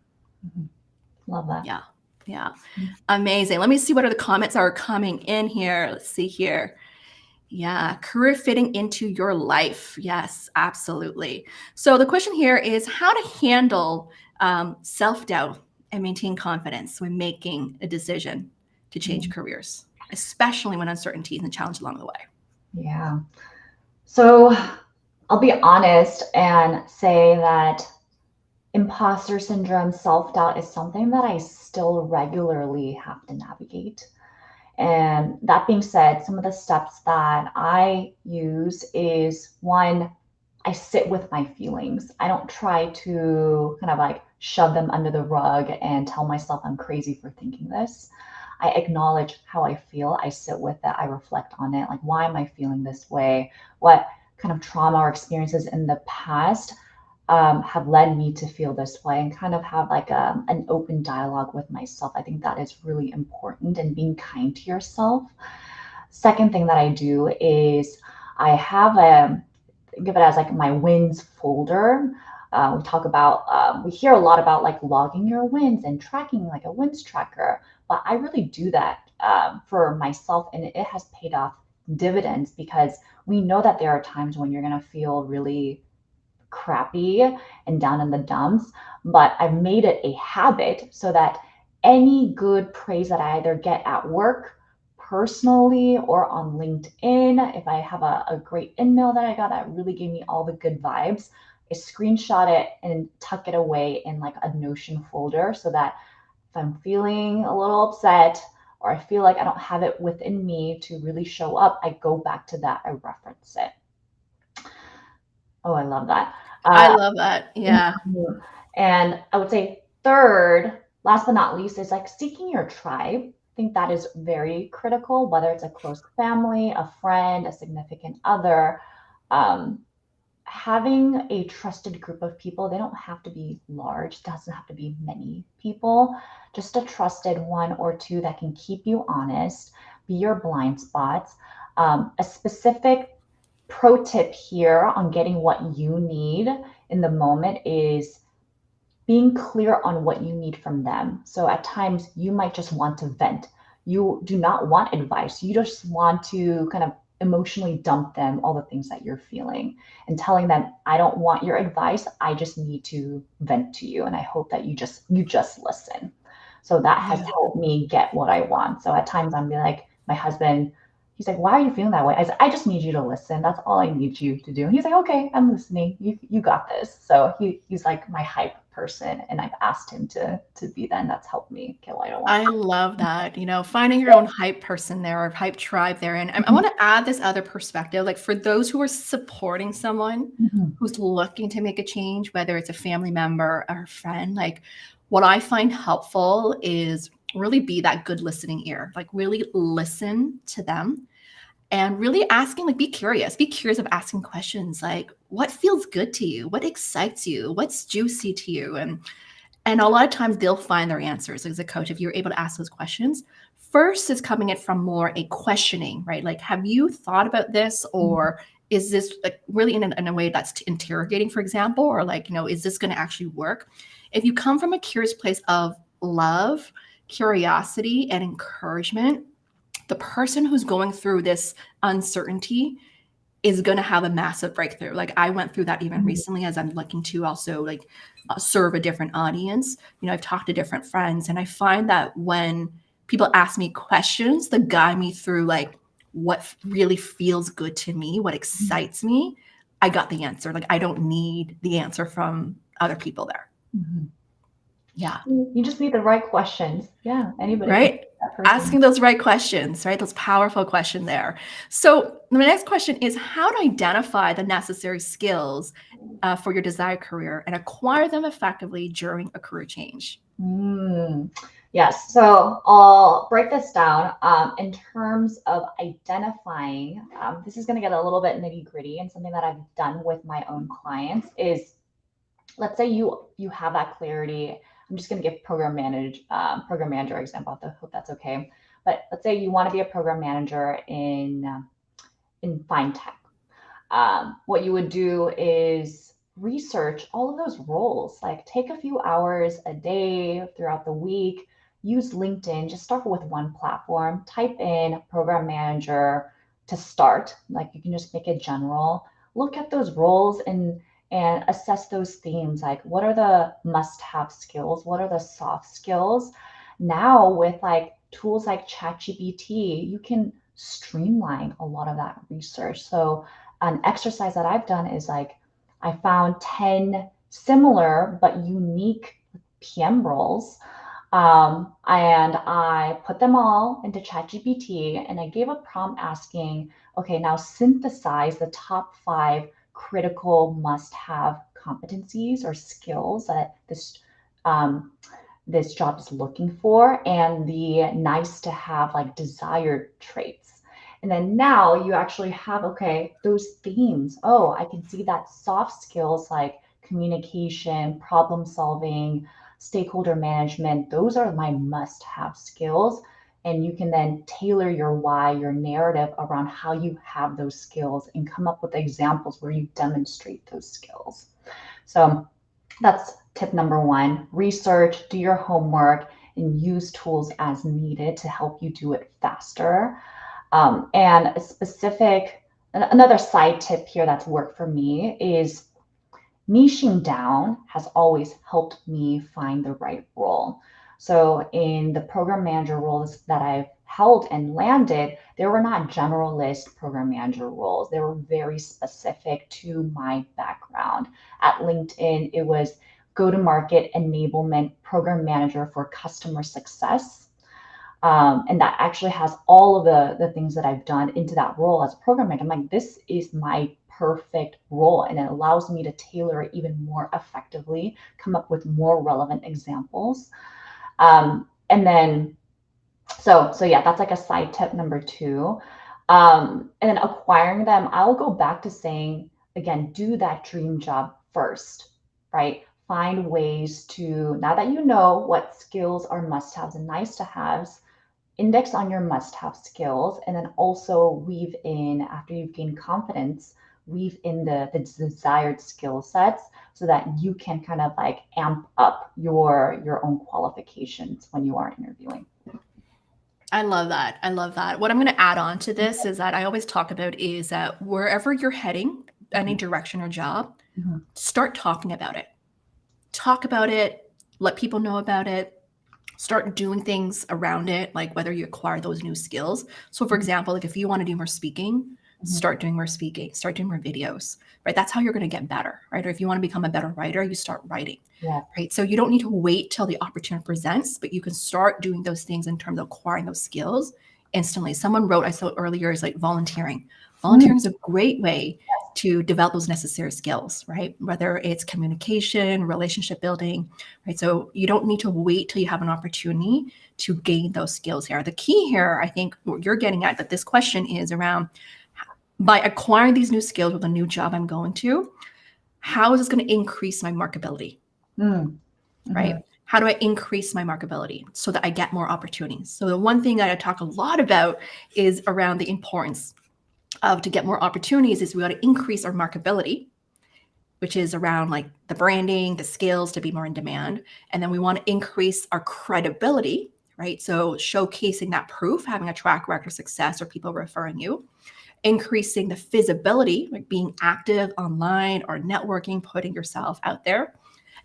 Love that. Yeah. Amazing. Let me see what other comments are coming in here. Let's see here. Yeah, career fitting into your life. Yes, absolutely. So the question here is how to handle self-doubt and maintain confidence when making a decision to change careers, especially when uncertainties and challenges along the way. Yeah. So I'll be honest and say that imposter syndrome, self-doubt is something that I still regularly have to navigate. And that being said, some of the steps that I use is, one, I sit with my feelings. I don't try to kind of like shove them under the rug and tell myself I'm crazy for thinking this. I acknowledge how I feel. I sit with it. I reflect on it. Like, why am I feeling this way? What kind of trauma or experiences in the past have led me to feel this way, and kind of have like an open dialogue with myself. I think that is really important, and being kind to yourself. Second thing that I do is I have think of it as like my wins folder. We hear a lot about like logging your wins and tracking like a wins tracker, but I really do that for myself, and it has paid off dividends, because we know that there are times when you're going to feel really crappy and down in the dumps, but I've made it a habit so that any good praise that I either get at work, personally, or on LinkedIn, if I have a great email that I got that really gave me all the good vibes, I screenshot it and tuck it away in like a Notion folder, so that if I'm feeling a little upset or I feel like I don't have it within me to really show up, I go back to that, I reference it. Oh, I love that. I love that. Yeah. And I would say third, last but not least, is like seeking your tribe. I think that is very critical, whether it's a close family, a friend, a significant other. having a trusted group of people, they don't have to be large, doesn't have to be many people, just a trusted one or two that can keep you honest, be your blind spots. A specific pro tip here on getting what you need in the moment is being clear on what you need from them. So at times you might just want to vent. You do not want advice. You just want to kind of emotionally dump them all the things that you're feeling and telling them, I don't want your advice. I just need to vent to you. And I hope that you just listen. So that has Yeah. helped me get what I want. So at times I'm like, my husband, he's like, why are you feeling that way? I said, I just need you to listen. That's all I need you to do. And he's like, okay, I'm listening. You got this. So he's like my hype person, and I've asked him to be that, and that's helped me get what I want. I love that, finding your own hype person there or hype tribe there. And I Mhm, want to add this other perspective, like for those who are supporting someone mhm, who's looking to make a change, whether it's a family member or a friend, like what I find helpful is really be that good listening ear, like really listen to them and really asking, like, be curious of asking questions like, what feels good to you? What excites you? What's juicy to you? And a lot of times they'll find their answers as a coach if you're able to ask those questions. First is coming in from more a questioning, right? Like, have you thought about this? mhm, Or is this like really in a way that's interrogating, for example? Or like, is this going to actually work? If you come from a curious place of love, curiosity, and encouragement, the person who's going through this uncertainty is going to have a massive breakthrough. Like I went through that even mhm, recently as I'm looking to also like serve a different audience. I've talked to different friends and I find that when people ask me questions that guide me through like what really feels good to me, what mhm, excites me, I got the answer. Like I don't need the answer from other people there. mhm. Yeah. You just need the right questions. Yeah, anybody can be Right? that person. Asking those right questions, right? Those powerful questions there. So the next question is how to identify the necessary skills for your desired career and acquire them effectively during a career change. Mm, yes. So I'll break this down in terms of identifying. This is going to get a little bit nitty gritty, and something that I've done with my own clients is, let's say you have that clarity. I'm just going to give program manager example. I hope that's okay. But let's say you want to be a program manager in fine tech. What you would do is research all of those roles. Like take a few hours a day throughout the week, use LinkedIn, just start with one platform, type in program manager to start. Like you can just make it general. Look at those roles and assess those themes. Like what are the must-have skills? What are the soft skills? Now with like tools like ChatGPT, you can streamline a lot of that research. So an exercise that I've done is like I found 10 similar but unique PM roles. And I put them all into ChatGPT and I gave a prompt asking, okay, now synthesize the top 5 critical must have competencies or skills that um, this job is looking for and the nice to have like desired traits. And then now you actually have, okay, those themes. Oh, I can see that soft skills like communication, problem solving, stakeholder management, those are my must have skills. And you can then tailor your why, your narrative around how you have those skills and come up with examples where you demonstrate those skills. So that's tip number one. Research, do your homework, and use tools as needed to help you do it faster. And another side tip here that's worked for me is niching down has always helped me find the right role. So in the program manager roles that I've held and landed, they were not generalist program manager roles. They were very specific to my background. At LinkedIn, it was go-to-market enablement program manager for customer success. And that actually has all of the things that I've done into that role as a program manager. I'm like, this is my perfect role. And it allows me to tailor it even more effectively, come up with more relevant examples. And then, so yeah, that's like a side tip number two. And then acquiring them, I'll go back to saying again, do that dream job first, right? Find ways to, now that you know what skills are must-haves and nice-to-haves, index on your must-have skills, and then also weave in, after you've gained confidence, weave in the desired skill sets so that you can kind of like amp up your own qualifications when you are interviewing. I love that. I love that. What I'm going to add on to this is that I always talk about is that wherever you're heading, any direction or job, Mhm. start talking about it. Talk about it, let people know about it, start doing things around it, like whether you acquire those new skills. So for example, like if you want to do more speaking, start doing more speaking, start doing more videos, right? That's how you're going to get better, right? Or if you want to become a better writer, you start writing, Yeah. right? So you don't need to wait till the opportunity presents, but you can start doing those things in terms of acquiring those skills instantly. Someone wrote, I saw earlier, is like volunteering. Volunteering is a great way to develop those necessary skills, right? Whether it's communication, relationship building, right? So you don't need to wait till you have an opportunity to gain those skills here. The key here, I think what you're getting at, that this question is around, by acquiring these new skills with a new job I'm going to, how is this going to increase my marketability, right? How do I increase my marketability so that I get more opportunities? So the one thing that I talk a lot about is around the importance of, to get more opportunities, is we got to increase our marketability, which is around like the branding, the skills to be more in demand. And then we want to increase our credibility, right? So showcasing that proof, having a track record of success or people referring you, increasing the visibility, like being active online or networking, putting yourself out there,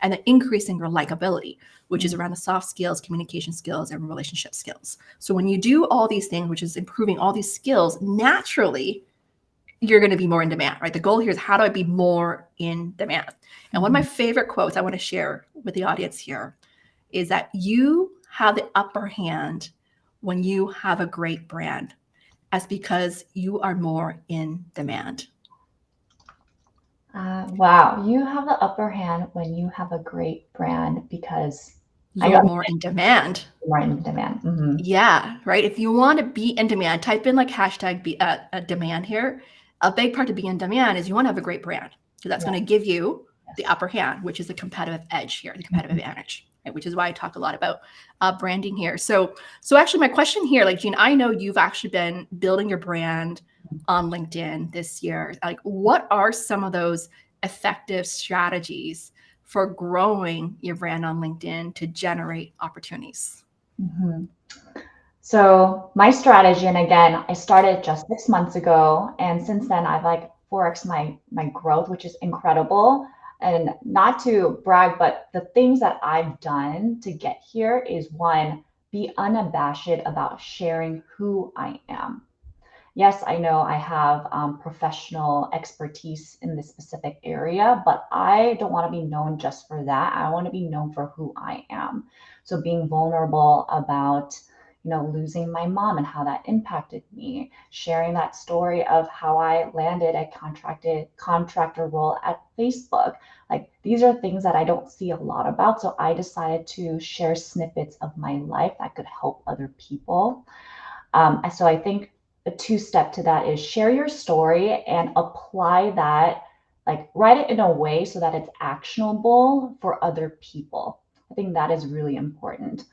and then increasing your likability, which is around the soft skills, communication skills, and relationship skills. So when you do all these things, which is improving all these skills, naturally, you're going to be more in demand, right? The goal here is, how do I be more in demand? And one of my favorite quotes I want to share with the audience here is that you have the upper hand when you have a great brand, as because you are more in demand. Wow, you have the upper hand when you have a great brand because You're more in demand. More in demand. Mm-hmm. Yeah, right. If you want to be in demand, type in like hashtag be demand here. A big part to be in demand is you want to have a great brand, because that's going to give you the upper hand, which is the competitive edge here, the competitive advantage, right? Which is why I talk a lot about branding here. So actually, my question here, like Jean, I know you've actually been building your brand on LinkedIn this year. Like, what are some of those effective strategies for growing your brand on LinkedIn to generate opportunities? Mm-hmm. So my strategy, and again, I started just 6 months ago, and since then I've like 4x my growth, which is incredible. And not to brag, but the things that I've done to get here is, one, be unabashed about sharing who I am. Yes, I know I have professional expertise in this specific area, but I don't want to be known just for that. I want to be known for who I am. So being vulnerable about, losing my mom and how that impacted me, sharing that story of how I landed a contractor role at Facebook. Like, these are things that I don't see a lot about. So I decided to share snippets of my life that could help other people. So I think a two-step to that is share your story and apply that, like write it in a way so that it's actionable for other people. I think that is really important.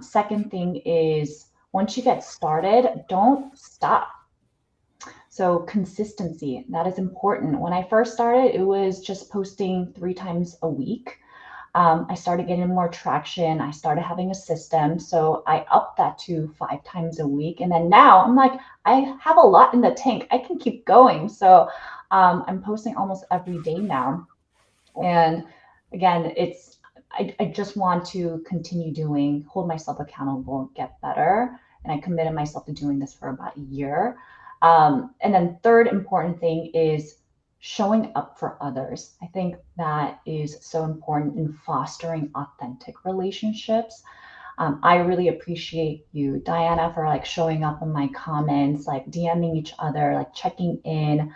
Second thing is, once you get started, don't stop. So consistency, that is important. When I first started, it was just posting 3 times a week. I started getting more traction. I started having a system. So I upped that to 5 times a week. And then now I'm like, I have a lot in the tank. I can keep going. So I'm posting almost every day now. And again, I just want to continue hold myself accountable, get better. And I committed myself to doing this for about a year. And then third important thing is showing up for others. I think that is so important in fostering authentic relationships. I really appreciate you, Diana, for like showing up on my comments, like DMing each other, like checking in.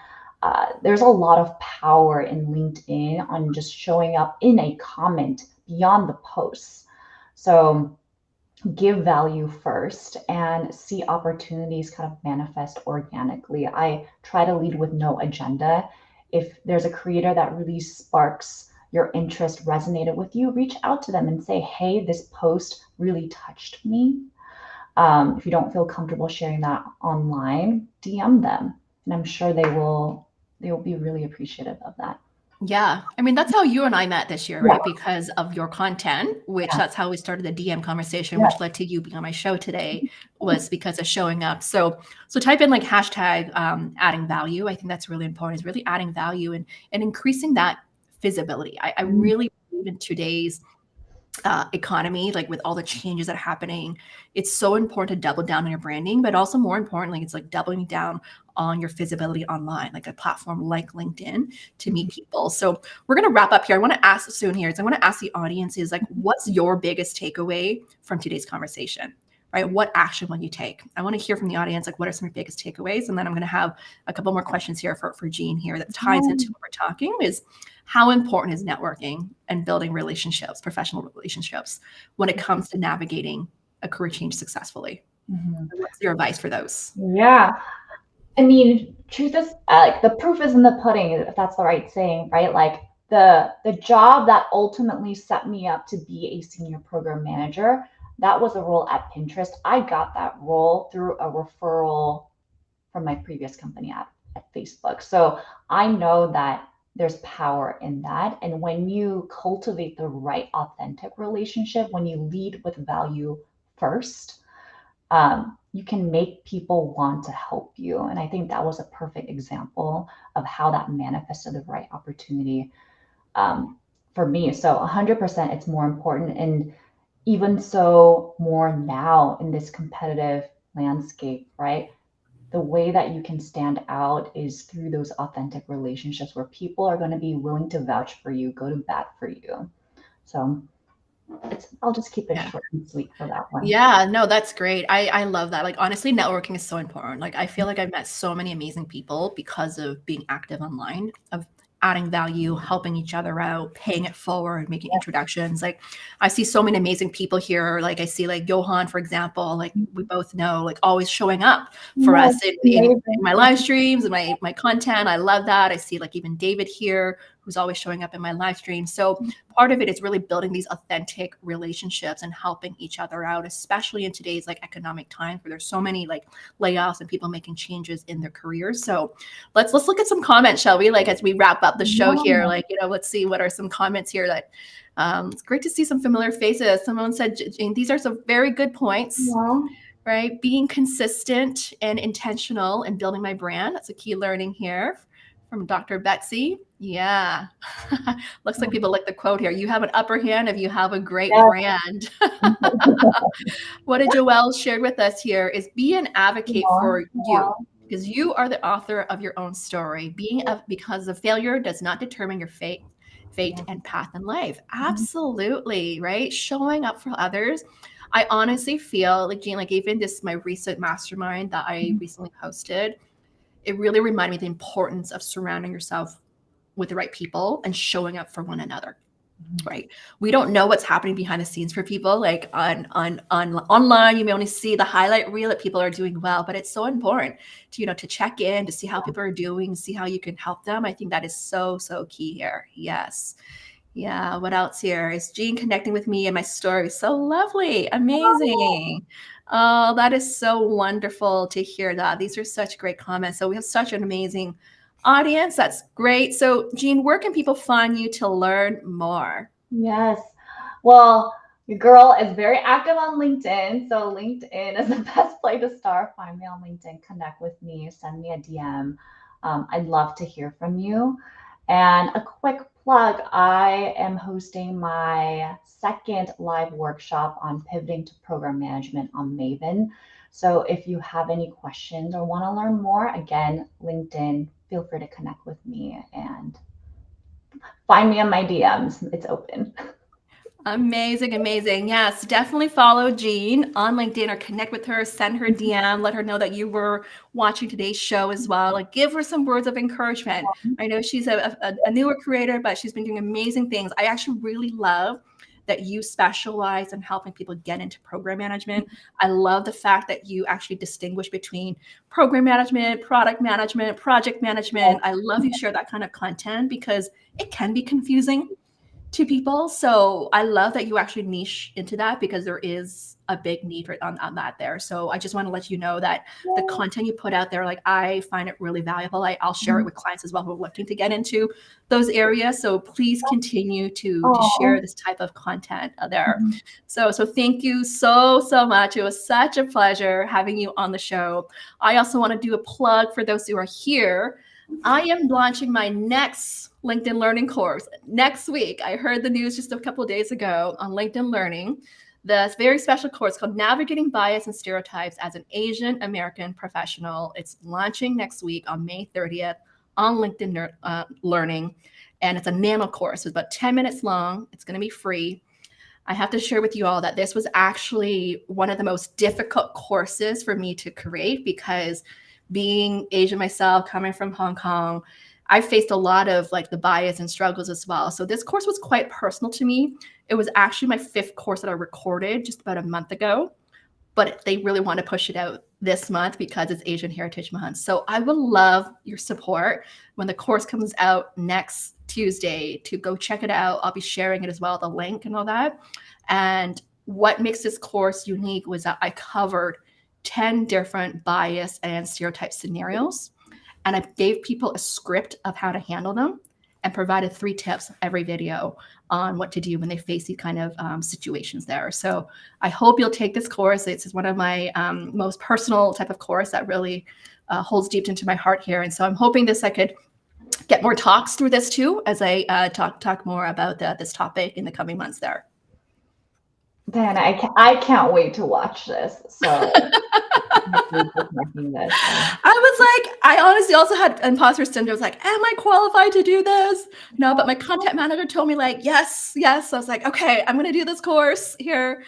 There's a lot of power in LinkedIn on just showing up in a comment beyond the posts. So give value first and see opportunities kind of manifest organically. I try to lead with no agenda. If there's a creator that really sparks your interest, resonated with you, reach out to them and say, hey, this post really touched me. If you don't feel comfortable sharing that online, DM them, and I'm sure they will be really appreciative of that. Yeah. I mean, that's how you and I met this year, Yeah, right? Because of your content, which yeah, that's how we started the DM conversation, yeah. which led to you being on my show today, was because of showing up. So type in like hashtag adding value. I think that's really important, is really adding value and increasing that visibility. I Mm, really believe in today's economy, like with all the changes that are happening, it's so important to double down on your branding, but also more importantly, it's like doubling down on your visibility online, like a platform like LinkedIn to meet people. So we're going to wrap up here. I want to ask soon here is I want to ask the audience is like, what's your biggest takeaway from today's conversation? Right? What action will you take? I want to hear from the audience, like, what are some of your biggest takeaways? And then I'm going to have a couple more questions here for Jean here that ties into what we're talking is how important is networking and building relationships, professional relationships, when it comes to navigating a career change successfully? mhm. What's your advice for those? Yeah. I mean, truth is, like the proof is in the pudding, if that's the right saying, right? Like the job that ultimately set me up to be a senior program manager, that was a role at Pinterest. I got that role through a referral from my previous company at Facebook. So I know that there's power in that. And when you cultivate the right authentic relationship, when you lead with value first, you can make people want to help you. And I think that was a perfect example of how that manifested the right opportunity for me. So 100% it's more important. And even so, more now in this competitive landscape, right? The way that you can stand out is through those authentic relationships where people are going to be willing to vouch for you, go to bat for you. So I'll just keep it Yeah. short and sweet for that one. Yeah, no, that's great. I love that. Like honestly, networking is so important. Like I feel like I've met so many amazing people because of being active online, of adding value, helping each other out, paying it forward, making introductions. Like I see so many amazing people here. Like I see like Johan, for example, like we both know, like always showing up for Yes, us in amazing. my live streams and my content. I love that. I see like even David here who's always showing up in my live stream. So part of it is really building these authentic relationships and helping each other out, especially in today's like economic times where there's so many like layoffs and people making changes in their careers. So let's look at some comments, shall we? Like as we wrap up the show here, Yeah. like let's see what are some comments here that it's great to see some familiar faces. Someone said, Jane, these are some very good points. Yeah. Right? Being consistent and intentional and building my brand. That's a key learning here from Dr. Betsy. Yeah. Looks like people like the quote here. You have an upper hand if you have a great Yes. brand. What did Joelle shared with us here is be an advocate for Yeah. you because you are the author of your own story. Because the failure does not determine your fate Yeah. and path in life. Mhm. Absolutely, right? Showing up for others. I honestly feel like Jean, like even this my recent mastermind that I recently hosted, it really reminded me the importance of surrounding yourself with the right people and showing up for one another. Mhm. Right. We don't know what's happening behind the scenes for people. Like on online, you may only see the highlight reel that people are doing well, but it's so important to, to check in, to see how people are doing, see how you can help them. I think that is so key here. Yes. Yeah. What else here? Is Jean connecting with me and my story? So lovely. Amazing. Oh, that is so wonderful to hear that. These are such great comments. So we have such an amazing audience. That's great. So Jean, where can people find you to learn more? Yes. Well, your girl is very active on LinkedIn. So LinkedIn is the best place to start. Find me on LinkedIn, connect with me, send me a DM. I'd love to hear from you. And a quick plug, I am hosting my second live workshop on pivoting to program management on Maven. So if you have any questions or want to learn more, again, LinkedIn, feel free to connect with me and find me on my DMs. It's open. Amazing, amazing. Yes, definitely follow Jean on LinkedIn or connect with her, send her a DM, let her know that you were watching today's show as well. Like give her some words of encouragement. I know she's a newer creator, but she's been doing amazing things. I actually really love that you specialize in helping people get into program management. I love the fact that you actually distinguish between program management, product management, project management. I love you share that kind of content because it can be confusing to people. So I love that you actually niche into that because there is a big need for on that there. So I just want to let you know that the content you put out there, like I find it really valuable. I'll share it with clients as well who are looking to get into those areas. So please continue to share this type of content there. So thank you so much. It was such a pleasure having you on the show. I also want to do a plug for those who are here. I am launching my next LinkedIn Learning course next week. I heard the news just a couple of days ago on LinkedIn Learning. This very special course called Navigating Bias and Stereotypes as an Asian American Professional. It's launching next week on May 30th on LinkedIn Learning. And it's a nano course. It's about 10 minutes long. It's going to be free. I have to share with you all that this was actually one of the most difficult courses for me to create because being Asian myself, coming from Hong Kong, I faced a lot of like the bias and struggles as well. So this course was quite personal to me. It was actually my 5th course that I recorded just about a month ago, but they really want to push it out this month because it's Asian Heritage Month. So I would love your support when the course comes out next Tuesday to go check it out. I'll be sharing it as well, the link and all that. And what makes this course unique was that I covered 10 different bias and stereotype scenarios. And I gave people a script of how to handle them and provided 3 tips every video on what to do when they face these kind of situations there. So I hope you'll take this course. It's one of my most personal type of course that really holds deep into my heart here. And so I'm hoping I could get more talks through this too, as I talk more about this topic in the coming months there. Diana, I can't wait to watch this. So I was like, I honestly also had imposter syndrome. I was like, am I qualified to do this? No, but my content manager told me like, yes. I was like, okay, I'm going to do this course here.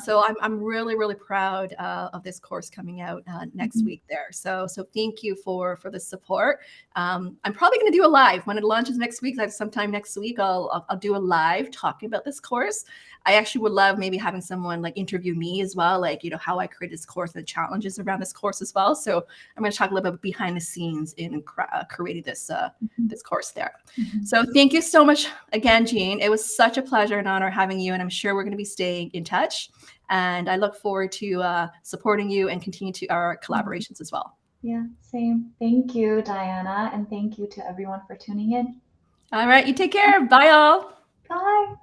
So I'm really proud of this course coming out next week there. So thank you for the support. I'm probably going to do a live when it launches next week. Like sometime next week, I'll do a live talking about this course. I actually would love maybe having someone like interview me as well, like, you know, how I created this course and the challenges around this course as well. So I'm going to talk a little bit behind the scenes in creating this this course there. So thank you so much again, Jean. It was such a pleasure and honor having you, and I'm sure we're going to be staying in touch. And I look forward to supporting you and continue to our collaborations as well. Yeah, same. Thank you, Diana, and thank you to everyone for tuning in. All right, you take care. Bye, all. Bye.